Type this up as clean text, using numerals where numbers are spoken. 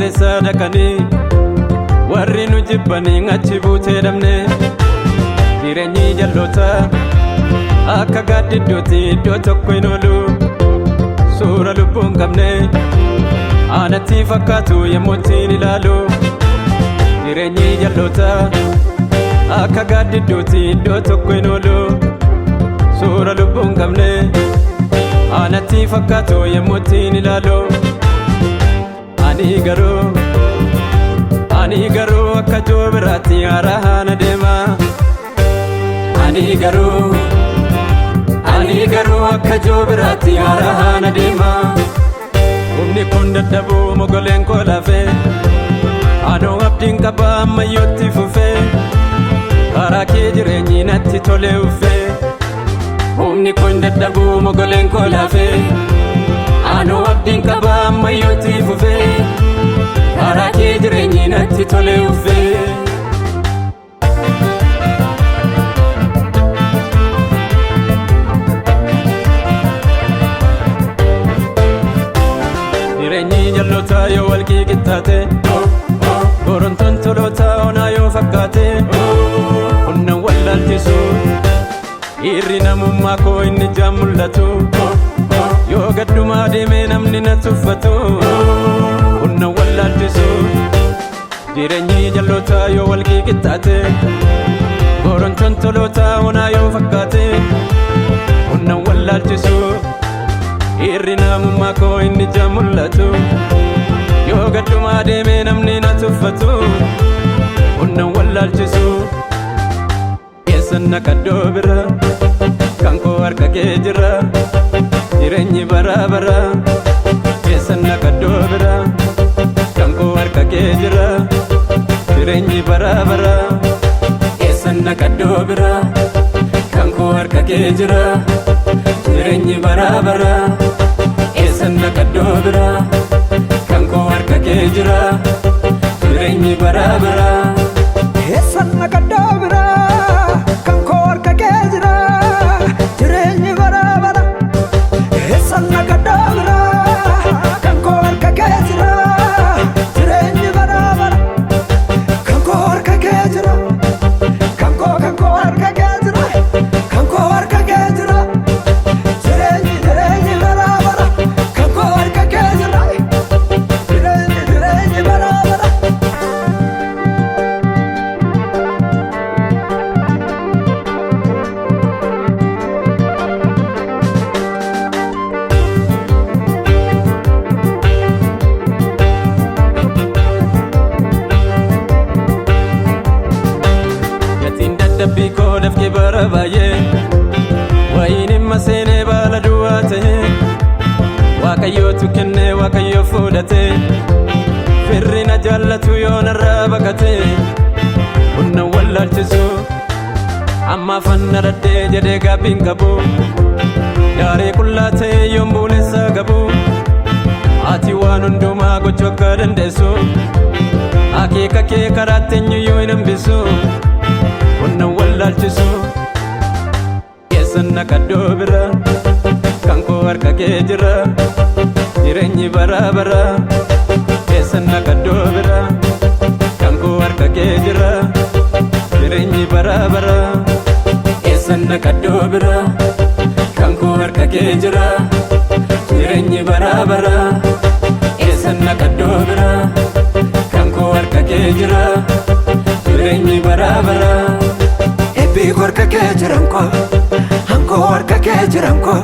kaleessa dhaqanii warri nu jibbanii achi buutee dhabne jireenyi jalloota akka gaaddiddooti iddoo tokko hin oolu suura lubbuun qabne aanatti fakkaatu yommuu ittiin ilaalu jireenyi jalloota akka gaaddiddooti iddoo tokko hin oolu suura lubbuun qabne aanatti fakkaatu yommuu ittiin ilaalu ani garuu akka joo biraatti haaraana deema ani garuu akka joo biraatti haaraana deema humni kun dadhabuu mogoleen koo lafee anoo abdiin qaba ammayyootti fufee karaa kee jireenyi natti tolee uffee humni kun dadhabuu mogoleen koo lafee anoo abdiin qaba ammayyootti fufee karaa kee jireenyi natti tolee uffee jireenyi jalloota yoo walqii qixxaate borontoon toloota onaa yoo fakkaate hunnan wallaalchisu dhiirri namummaa koo inni jaan mul'atu yoo gaddumaa deemee namni na tuffatu hunnan wallaalchisu jireenyi jalloota yoo walqii qixxaate borontoon toloota onaa yoo fakkaate hunnan wallaalchisu dhiirri namummaa koo inni jaan mul'atu yoo gaddumaa deemee namni na tuffatu hunnan wallaalchisu keessan naqaddoo bira kan koo harka kee jira jireenyi bara bara keessan naqaddoo bira kan koo harka kee jira jireenyi bara bara keessan naqaddoo bira kan koo harka kee jira jireenyi bara bara keessan naqaddoo bira kan koo harka kee jira jireenyi bara bara keessan naqaddoo bira kan koo harka kee jira jireenyi bara bara keessan naqaddoo bira kan koo harka kee jira jireenyi bara bara kan koo harka kee jira kan koo harka kee jira kan koo harka kee jira jireenyi bara bara kan koo harka kee jira jireenyi bara bara dadhabbii koo dafqee bara baay'ee wayiin himma seenee baala duwwaa ta'e waaqayyootu kennee waaqayyo fuudhate firri na jaallatu yoo narraa baqate hunnan wallaalchisu ammaaf anna dhaddee jedhee gaabbiin qabu daaree qullaa ta'e yoon buulessaa qabu ati waan hundumaa gochuu akka dandeessu akeeka kee karaatti eenyuyyuu hin hambisu hunnan wallaalchisu keessan naqaddoo bira kan koo harka kee jira jireenyi bara bara keessan naqaddoo bira kan koo harka kee jira jireenyi bara bara keessan naqaddoo bira kan koo harka kee jira jireenyi bara bara keessan naqaddoo bira kan koo harka kee jira jireenyi bara bara Ebi korka kee jiran ko, hanko harka kee jiran ko,